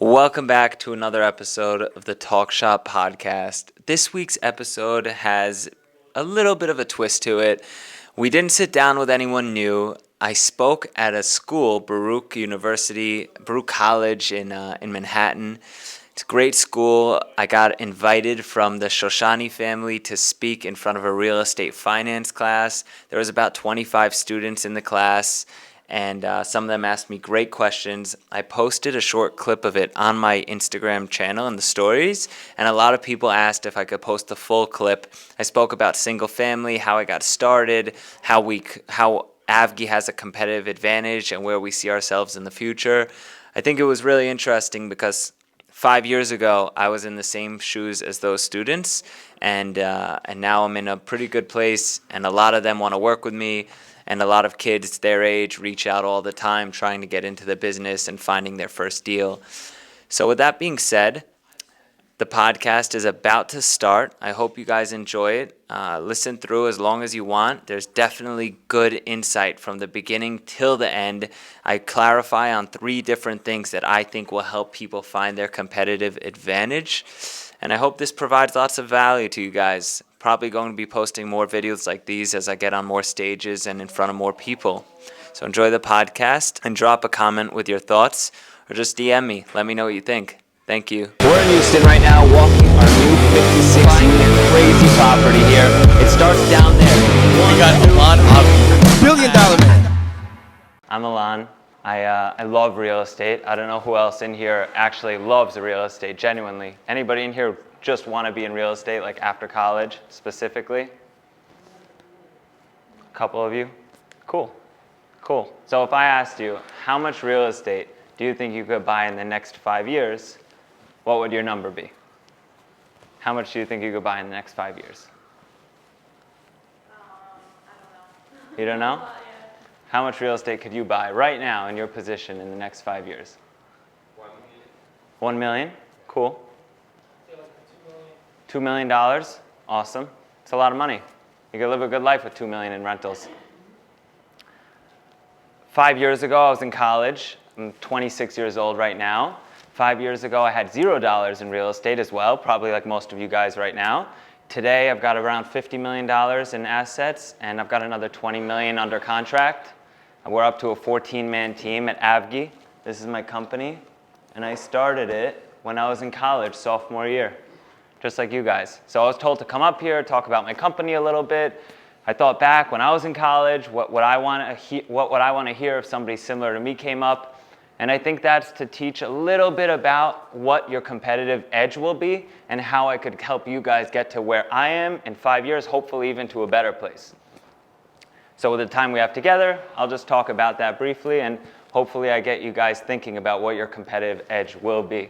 Welcome back to another episode of the Talk Shop podcast. This week's episode has a little bit of a twist to it. We didn't sit down with anyone new. I spoke at a school, Baruch College in Manhattan. It's a great school. I got invited from the Shoshani family to speak in front of a real estate finance class. There was about 25 students in the class, and some of them asked me great questions. I posted a short clip of it on my Instagram channel in the stories, and a lot of people asked if I could post the full clip. I spoke about single family, how I got started, how Avgi has a competitive advantage, and where we see ourselves in the future. I think it was really interesting because 5 years ago, I was in the same shoes as those students, and now I'm in a pretty good place, and a lot of them want to work with me, and a lot of kids their age reach out all the time trying to get into the business and finding their first deal. So with that being said, the podcast is about to start. I hope you guys enjoy it. Listen through as long as you want. There's definitely good insight from the beginning till the end. I clarify on 3 different things that I think will help people find their competitive advantage. And I hope this provides lots of value to you guys. Probably going to be posting more videos like these as I get on more stages and in front of more people. So enjoy the podcast and drop a comment with your thoughts or just DM me. Let me know what you think. Thank you. We're in Houston right now, walking our new 56-unit crazy property here. It starts down there. We got Allon, Avgi, $1 billion man. I'm Allon. I love real estate. I don't know who else in here actually loves real estate, genuinely. Anybody in here just want to be in real estate, like after college, specifically? A couple of you? Cool. So if I asked you, how much real estate do you think you could buy in the next 5 years? What would your number be? How much do you think you could buy in the next 5 years? I don't know. You don't know? Yeah. How much real estate could you buy right now in your position in the next 5 years? 1 million. 1 million? Cool. I feel like $2 $2 million. million? Awesome. It's a lot of money. You could live a good life with $2 million in rentals. 5 years ago, I was in college. I'm 26 years old right now. 5 years ago, I had $0 in real estate as well, probably like most of you guys right now. Today, I've got around $50 million in assets, and I've got another $20 million under contract. And we're up to a 14-man team at Avgi. This is my company, and I started it when I was in college, sophomore year, just like you guys. So I was told to come up here, talk about my company a little bit. I thought back when I was in college, what would I want to hear if somebody similar to me came up? And I think that's to teach a little bit about what your competitive edge will be and how I could help you guys get to where I am in 5 years, hopefully even to a better place. So with the time we have together, I'll just talk about that briefly, and hopefully I get you guys thinking about what your competitive edge will be.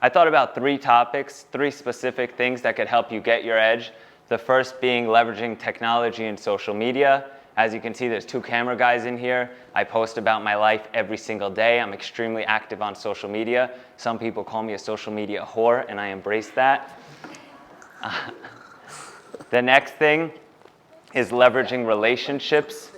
I thought about 3 topics, 3 specific things that could help you get your edge. The first being leveraging technology and social media. As you can see, there's 2 camera guys in here. I post about my life every single day. I'm extremely active on social media. Some people call me a social media whore, and I embrace that. The next thing is leveraging relationships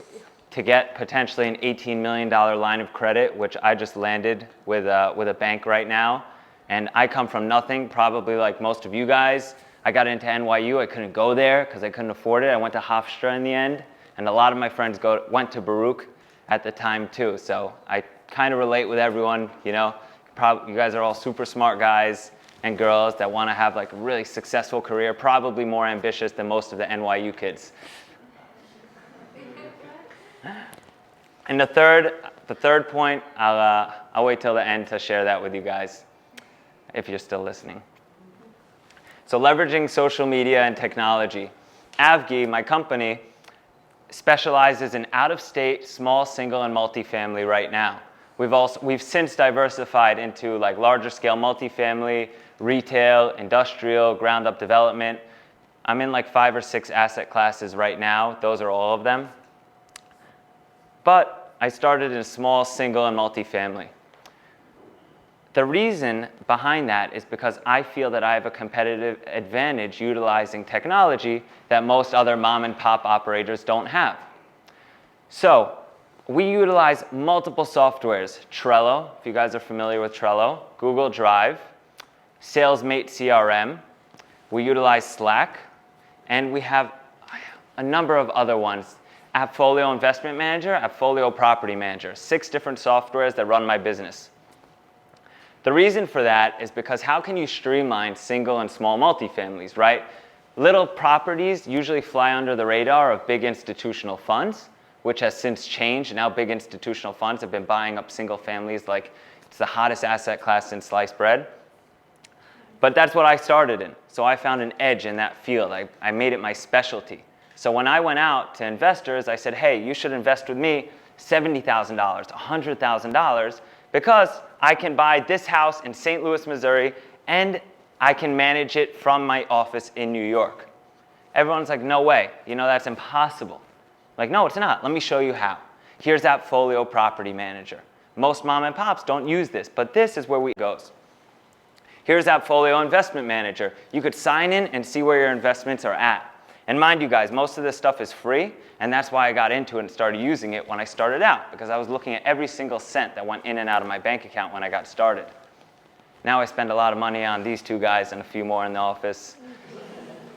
to get potentially an $18 million line of credit, which I just landed with a bank right now. And I come from nothing, probably like most of you guys. I got into NYU. I couldn't go there because I couldn't afford it. I went to Hofstra in the end. And a lot of my friends went to Baruch at the time too. So I kind of relate with everyone, you know. You guys are all super smart guys and girls that want to have like a really successful career, probably more ambitious than most of the NYU kids. And the third point, I'll wait till the end to share that with you guys, if you're still listening. So leveraging social media and technology. Avgi, my company, specializes in out-of-state, small, single, and multifamily right now. We've since diversified into like larger scale multifamily, retail, industrial, ground-up development. I'm in like 5 or 6 asset classes right now. Those are all of them. But I started in small, single, and multifamily. The reason behind that is because I feel that I have a competitive advantage utilizing technology that most other mom and pop operators don't have. So we utilize multiple softwares. Trello, if you guys are familiar with Trello, Google Drive, SalesMate CRM. We utilize Slack, and we have a number of other ones. AppFolio Investment Manager, AppFolio Property Manager, 6 different softwares that run my business. The reason for that is because how can you streamline single and small multifamilies, right? Little properties usually fly under the radar of big institutional funds, which has since changed. Now big institutional funds have been buying up single families like it's the hottest asset class since sliced bread. But that's what I started in. So I found an edge in that field. I made it my specialty. So when I went out to investors, I said, hey, you should invest with me $70,000, $100,000, because I can buy this house in St. Louis, Missouri, and I can manage it from my office in New York. Everyone's like, no way, that's impossible. I'm like, no, it's not. Let me show you how. Here's AppFolio Property Manager. Most mom and pops don't use this, but this is where it goes. Here's AppFolio Investment Manager. You could sign in and see where your investments are at. And mind you guys, most of this stuff is free, and that's why I got into it and started using it when I started out, because I was looking at every single cent that went in and out of my bank account when I got started. Now I spend a lot of money on these 2 guys and a few more in the office,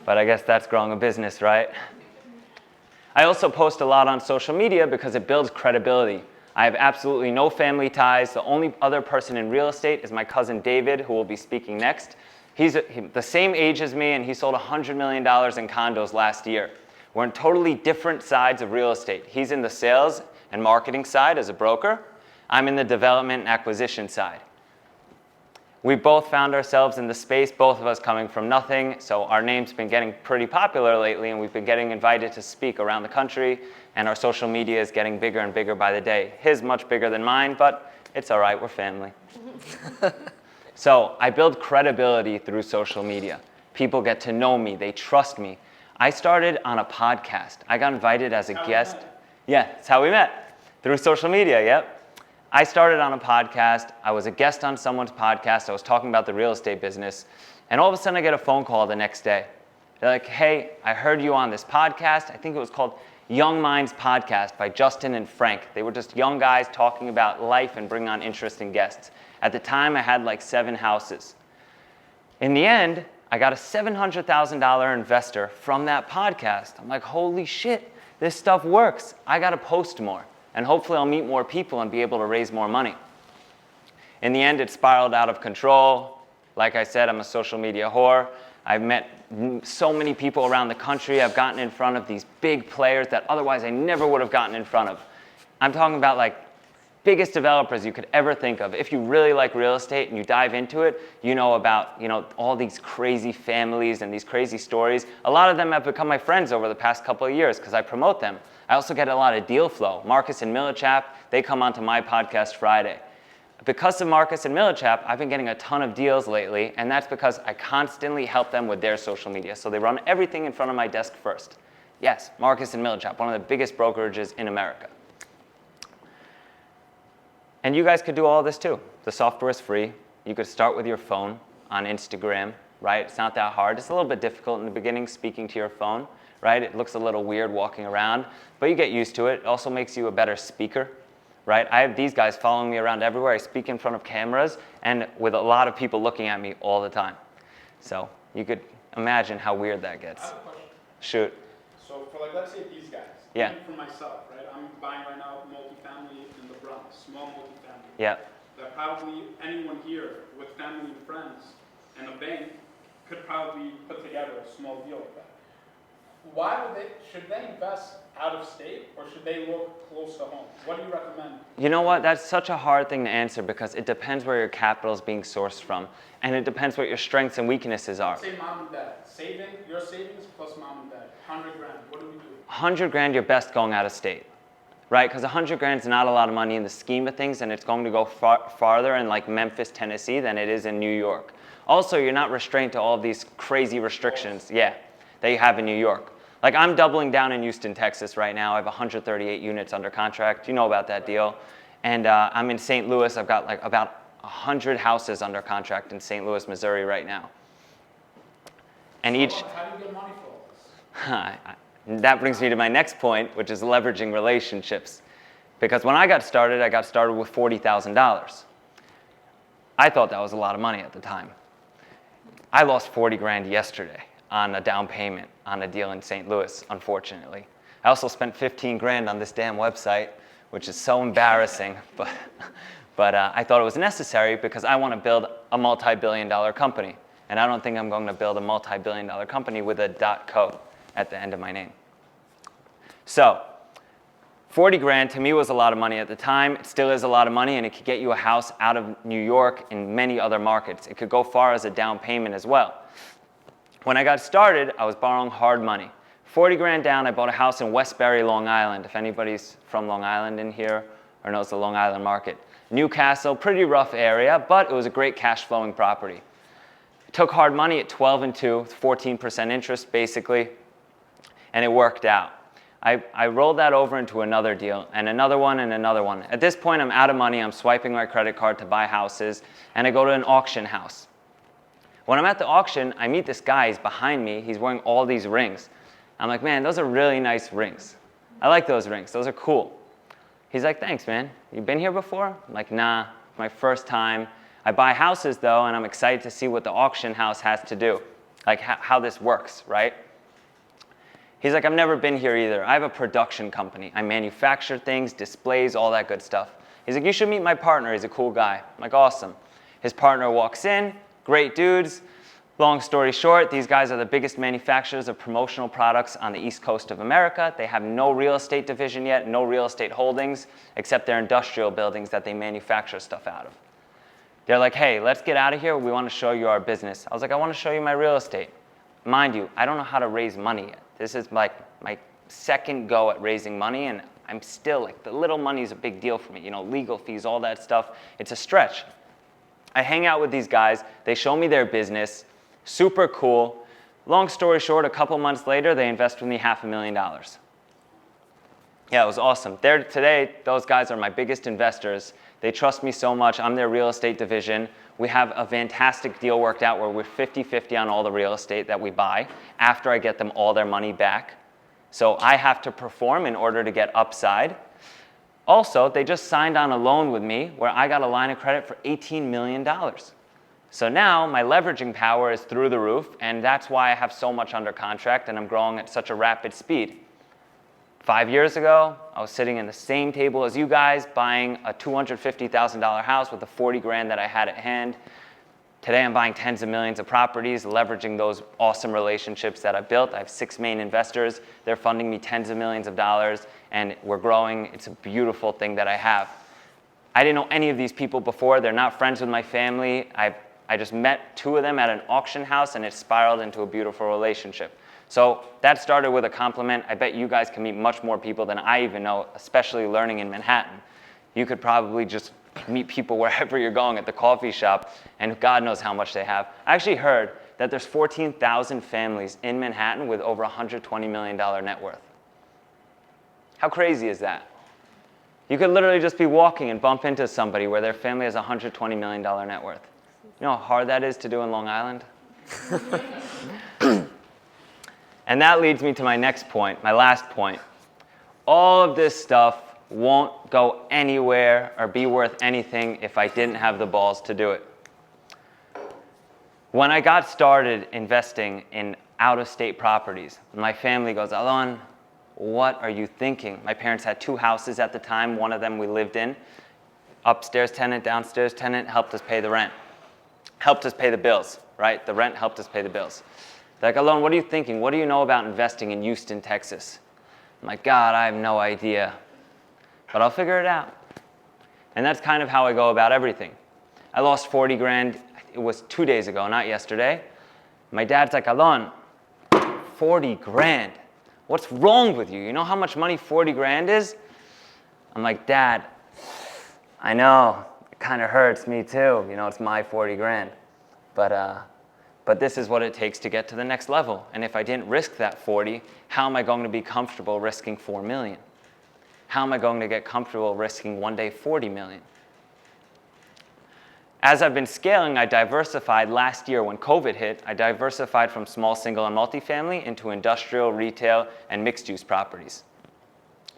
but I guess that's growing a business, right? I also post a lot on social media because it builds credibility. I have absolutely no family ties. The only other person in real estate is my cousin David, who will be speaking next. He's the same age as me, and he sold $100 million in condos last year. We're on totally different sides of real estate. He's in the sales and marketing side as a broker. I'm in the development and acquisition side. We both found ourselves in the space, both of us coming from nothing, so our name's been getting pretty popular lately, and we've been getting invited to speak around the country, and our social media is getting bigger and bigger by the day. His much bigger than mine, but it's all right, we're family. So I build credibility through social media. People get to know me, they trust me. I started on a podcast. I got invited as a guest. Yeah, that's how we met, through social media, yep. I started on a podcast. I was a guest on someone's podcast. I was talking about the real estate business. And all of a sudden, I get a phone call the next day. They're like, hey, I heard you on this podcast. I think it was called Young Minds Podcast by Justin and Frank. They were just young guys talking about life and bringing on interesting guests. At the time, I had like 7 houses. In the end, I got a $700,000 investor from that podcast. I'm like, holy shit, this stuff works. I got to post more. And hopefully I'll meet more people and be able to raise more money. In the end, it spiraled out of control. Like I said, I'm a social media whore. I've met so many people around the country. I've gotten in front of these big players that otherwise I never would have gotten in front of. I'm talking about like biggest developers you could ever think of. If you really like real estate and you dive into it, you know about all these crazy families and these crazy stories. A lot of them have become my friends over the past couple of years because I promote them. I also get a lot of deal flow. Marcus and Millichap, they come onto my podcast Friday. Because of Marcus and Millichap, I've been getting a ton of deals lately, and that's because I constantly help them with their social media. So they run everything in front of my desk first. Yes, Marcus and Millichap, one of the biggest brokerages in America. And you guys could do all this too. The software is free. You could start with your phone on Instagram, right? It's not that hard. It's a little bit difficult in the beginning speaking to your phone, right? It looks a little weird walking around, but you get used to it. It also makes you a better speaker, right? I have these guys following me around everywhere. I speak in front of cameras and with a lot of people looking at me all the time. So you could imagine how weird that gets. I have a question. Shoot. So for let's say these guys, Yeah. even for myself, right? I'm buying right now multifamily in the Bronx, small multifamily. Yeah. That probably anyone here with family and friends and a bank could probably put together a small deal like that. Should they invest out of state or should they look close to home? What do you recommend? You know what? That's such a hard thing to answer because it depends where your capital is being sourced from, and it depends what your strengths and weaknesses are. Say mom and dad, your savings plus mom and dad, 100 grand. What do we do? 100 grand, you're best going out of state, right? Because 100 grand is not a lot of money in the scheme of things, and it's going to go farther in like Memphis, Tennessee than it is in New York. Also, you're not restrained to all of these crazy restrictions, that you have in New York. Like I'm doubling down in Houston, Texas right now. I have 138 units under contract. You know about that deal. And I'm in St. Louis. I've got like about 100 houses under contract in St. Louis, Missouri right now. And How each... do you get money for all this? That brings me to my next point, which is leveraging relationships. Because when I got started with $40,000. I thought that was a lot of money at the time. I lost 40 grand yesterday on a down payment on a deal in St. Louis, unfortunately. I also spent 15 grand on this damn website, which is so embarrassing, but I thought it was necessary because I want to build a multi-billion-dollar company. And I don't think I'm going to build a multi-billion-dollar company with a .co at the end of my name. So 40 grand to me was a lot of money at the time. It still is a lot of money, and it could get you a house out of New York and many other markets. It could go far as a down payment as well. When I got started, I was borrowing hard money. 40 grand down, I bought a house in Westbury, Long Island. If anybody's from Long Island in here or knows the Long Island market. Newcastle, pretty rough area, but it was a great cash flowing property. I took hard money at 12 and 2, 14% interest basically, and it worked out. I rolled that over into another deal, and another one, and another one. At this point, I'm out of money. I'm swiping my credit card to buy houses, and I go to an auction house. When I'm at the auction, I meet this guy. He's behind me. He's wearing all these rings. I'm like, man, those are really nice rings. I like those rings. Those are cool. He's like, thanks, man. You been here before? I'm like, nah, my first time. I buy houses, though, and I'm excited to see what the auction house has to do, like how this works, right? He's like, I've never been here either. I have a production company. I manufacture things, displays, all that good stuff. He's like, you should meet my partner. He's a cool guy. I'm like, awesome. His partner walks in, great dudes. Long story short, these guys are the biggest manufacturers of promotional products on the East Coast of America. They have no real estate division yet, no real estate holdings, except their industrial buildings that they manufacture stuff out of. They're like, hey, let's get out of here. We want to show you our business. I was like, I want to show you my real estate. Mind you, I don't know how to raise money yet. This is like my second go at raising money, and I'm still like, the little money is a big deal for me. You know, legal fees, all that stuff. It's a stretch. I hang out with these guys. They show me their business. Super cool. Long story short, a couple months later, they invest with me $500,000. Yeah, it was awesome. Today, those guys are my biggest investors. They trust me so much. I'm their real estate division. We have a fantastic deal worked out where we're 50-50 on all the real estate that we buy after I get them all their money back. So I have to perform in order to get upside. Also, they just signed on a loan with me where I got a line of credit for $18 million. So now my leveraging power is through the roof, and that's why I have so much under contract and I'm growing at such a rapid speed. 5 years ago, I was sitting in the same table as you guys, buying a $250,000 house with the 40 grand that I had at hand. Today, I'm buying tens of millions of properties, leveraging those awesome relationships that I built. I have 6 main investors. They're funding me tens of millions of dollars, and we're growing. It's a beautiful thing that I have. I didn't know any of these people before. They're not friends with my family. I just met 2 of them at an auction house, and it spiraled into a beautiful relationship. So that started with a compliment. I bet you guys can meet much more people than I even know, especially learning in Manhattan. You could probably just meet people wherever you're going at the coffee shop, and God knows how much they have. I actually heard that there's 14,000 families in Manhattan with over $120 million net worth. How crazy is that? You could literally just be walking and bump into somebody where their family has $120 million net worth. You know how hard that is to do in Long Island? And that leads me to my next point, my last point. All of this stuff won't go anywhere or be worth anything if I didn't have the balls to do it. When I got started investing in out-of-state properties, my family goes, Allon, what are you thinking? My parents had 2 houses at the time. One of them we lived in. Upstairs tenant, downstairs tenant, helped us pay the rent. Helped us pay the bills, right? The rent helped us pay the bills. They're like, Allon, what are you thinking? What do you know about investing in Houston, Texas? I'm like, God, I have no idea, but I'll figure it out. And that's kind of how I go about everything. I lost 40 grand. It was 2 days ago, not yesterday. My dad's like, Allon, 40 grand. What's wrong with you? You know how much money 40 grand is? I'm like, Dad, I know. It kind of hurts me too. You know, it's my 40 grand. But this is what it takes to get to the next level. And if I didn't risk that 40, how am I going to be comfortable risking 4 million? How am I going to get comfortable risking one day 40 million? As I've been scaling, I diversified last year when COVID hit. I diversified from small single and multifamily into industrial, retail, and mixed-use properties.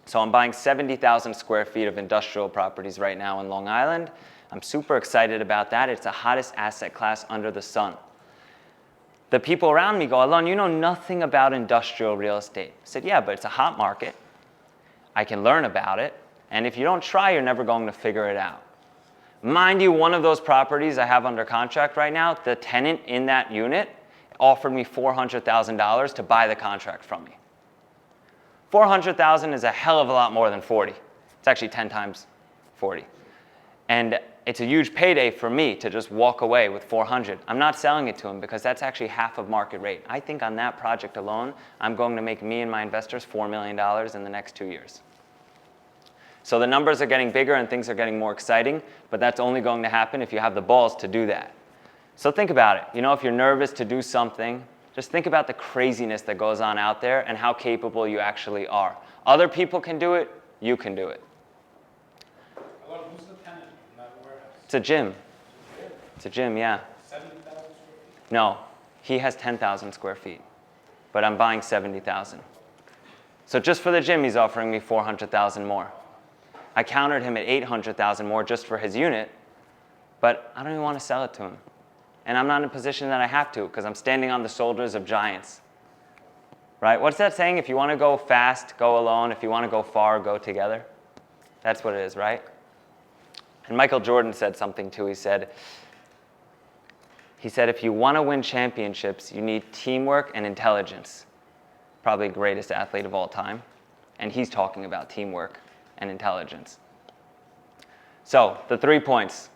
So I'm buying 70,000 square feet of industrial properties right now in Long Island. I'm super excited about that. It's the hottest asset class under the sun. The people around me go, Allon, you know nothing about industrial real estate. I said, yeah, but it's a hot market. I can learn about it. And if you don't try, you're never going to figure it out. Mind you, one of those properties I have under contract right now, the tenant in that unit offered me $400,000 to buy the contract from me. $400,000 is a hell of a lot more than 40. It's actually 10 times 40. And it's a huge payday for me to just walk away with 400. I'm not selling it to him because that's actually half of market rate. I think on that project alone, I'm going to make me and my investors $4 million in the next 2 years. So the numbers are getting bigger and things are getting more exciting, but that's only going to happen if you have the balls to do that. So think about it. You know, if you're nervous to do something, just think about the craziness that goes on out there and how capable you actually are. Other people can do it, you can do it. Hello, who's the tenant in that warehouse? It's a gym. It's a gym, yeah. 70,000 square feet? No, he has 10,000 square feet, but I'm buying 70,000. So just for the gym, he's offering me 400,000 more. I countered him at 800,000 more just for his unit, but I don't even want to sell it to him. And I'm not in a position that I have to because I'm standing on the shoulders of giants. Right? What's that saying? If you want to go fast, go alone. If you want to go far, go together. That's what it is, right? And Michael Jordan said something too. He said, if you want to win championships, you need teamwork and intelligence. Probably the greatest athlete of all time. And he's talking about teamwork and intelligence. So the 3 points.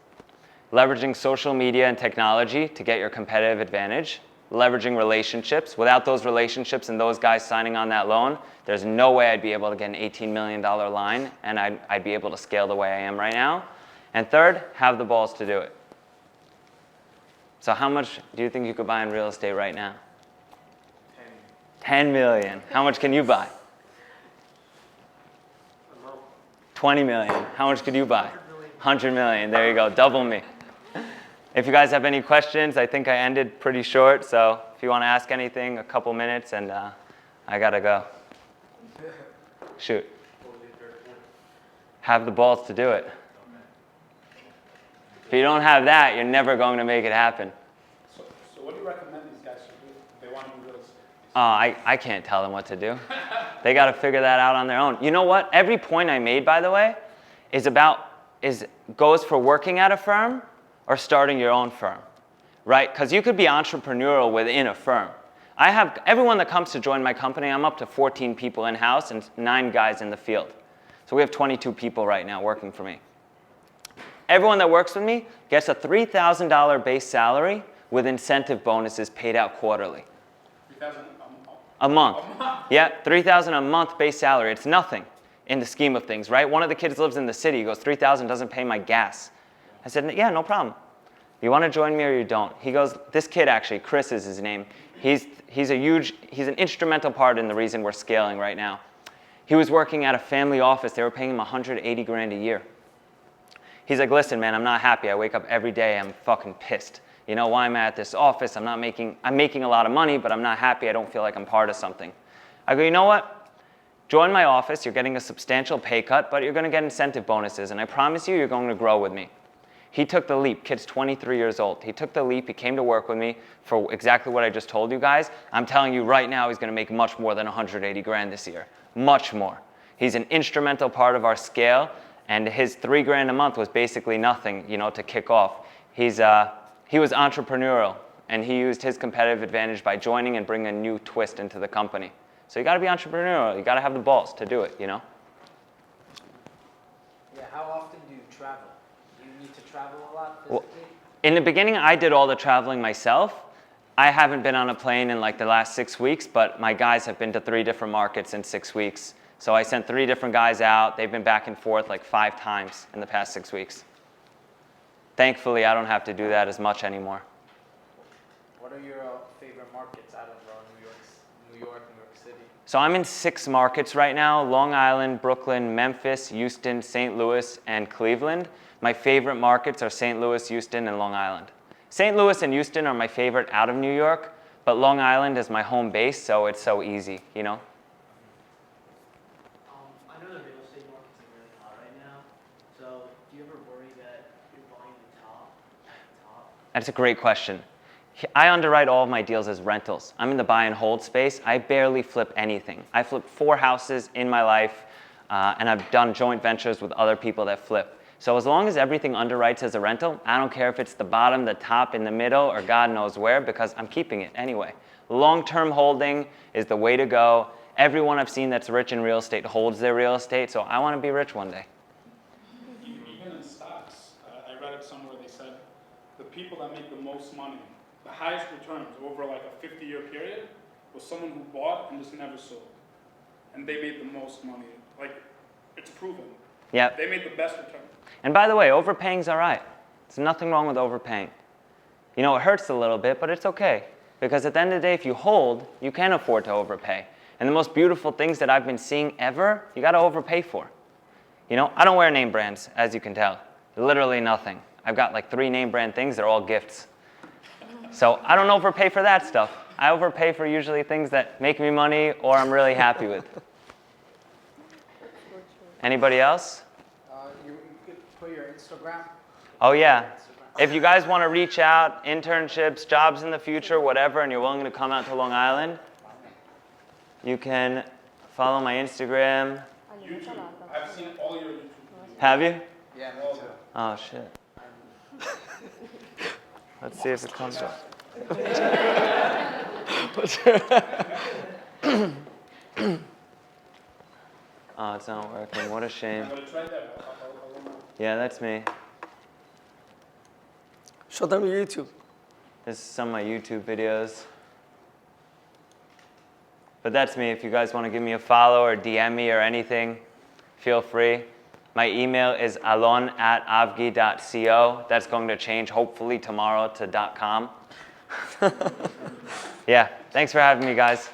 Leveraging social media and technology to get your competitive advantage. Leveraging relationships. Without those relationships and those guys signing on that loan, there's no way I'd be able to get an $18 million line and I'd be able to scale the way I am right now. And third, have the balls to do it. So how much do you think you could buy in real estate right now? 10 million. How much can you buy? 20 million. How much could you buy? 100 million. There you go. Double me. If you guys have any questions, I think I ended pretty short. So if you want to ask anything, a couple minutes, and I got to go. Shoot. Have the balls to do it. If you don't have that, you're never going to make it happen. So what do you recommend these guys should do if they want to do real estate? I can't tell them what to do. They got to figure that out on their own. You know what? Every point I made, by the way, goes for working at a firm or starting your own firm, right? Because you could be entrepreneurial within a firm. I have everyone that comes to join my company, I'm up to 14 people in-house and 9 guys in the field. So we have 22 people right now working for me. Everyone that works with me gets a $3,000 base salary with incentive bonuses paid out quarterly. 3,000 A month. Yeah, $3,000 a month base salary. It's nothing in the scheme of things, right? One of the kids lives in the city. He goes, $3,000 doesn't pay my gas. I said, yeah, no problem. You want to join me or you don't? He goes, this kid actually, Chris is his name. He's an instrumental part in the reason we're scaling right now. He was working at a family office. They were paying him 180 grand a year. He's like, listen, man, I'm not happy. I wake up every day. I'm fucking pissed. You know, why am I at this office? I'm making a lot of money, but I'm not happy. I don't feel like I'm part of something. I go, you know what? Join my office. You're getting a substantial pay cut, but you're going to get incentive bonuses. And I promise you, you're going to grow with me. He took the leap. Kid's 23 years old. He took the leap. He came to work with me for exactly what I just told you guys. I'm telling you right now, he's going to make much more than 180 grand this year. Much more. He's an instrumental part of our scale, and his 3 grand a month was basically nothing, you know, to kick off. He was entrepreneurial, and he used his competitive advantage by joining and bringing a new twist into the company. So you got to be entrepreneurial. You got to have the balls to do it, you know? Yeah, how often do you travel? Do you need to travel a lot physically? Well, in the beginning, I did all the traveling myself. I haven't been on a plane in like the last 6 weeks, but my guys have been to 3 different markets in 6 weeks. So I sent 3 different guys out. They've been back and forth like 5 times in the past 6 weeks. Thankfully, I don't have to do that as much anymore. What are your favorite markets out of New York, New York City? So I'm in 6 markets right now: Long Island, Brooklyn, Memphis, Houston, St. Louis, and Cleveland. My favorite markets are St. Louis, Houston, and Long Island. St. Louis and Houston are my favorite out of New York, but Long Island is my home base, so it's so easy, you know? I know that That's a great question. I underwrite all of my deals as rentals. I'm in the buy and hold space. I barely flip anything. I flipped 4 houses in my life, and I've done joint ventures with other people that flip. So as long as everything underwrites as a rental, I don't care if it's the bottom, the top, in the middle, or God knows where, because I'm keeping it anyway. Long-term holding is the way to go. Everyone I've seen that's rich in real estate holds their real estate, so I want to be rich one day. Even in stocks, I read it somewhere, they said the people that make the most money, the highest returns over like a 50-year period, was someone who bought and just never sold. And they made the most money. Like, it's proven. Yep. They made the best return. And by the way, overpaying's all right. There's nothing wrong with overpaying. You know, it hurts a little bit, but it's okay. Because at the end of the day, if you hold, you can afford to overpay. And the most beautiful things that I've been seeing ever, you gotta overpay for. You know, I don't wear name brands, as you can tell. Literally nothing. I've got like 3 name brand things, they're all gifts. So I don't overpay for that stuff. I overpay for usually things that make me money or I'm really happy with. Anybody else? You could put your Instagram. Oh yeah. If you guys want to reach out, internships, jobs in the future, whatever, and you're willing to come out to Long Island, you can follow my Instagram. YouTube. I've seen all your YouTube videos. Have you? Yeah, me too. Oh shit. Let's see if it comes up. Oh, it's not working. What a shame. But it's right there. I'll Yeah, that's me. Show them your YouTube. This is some of my YouTube videos. But that's me. If you guys want to give me a follow or DM me or anything, feel free. My email is allon@avgi.co. That's going to change hopefully tomorrow to .com. Yeah, thanks for having me, guys.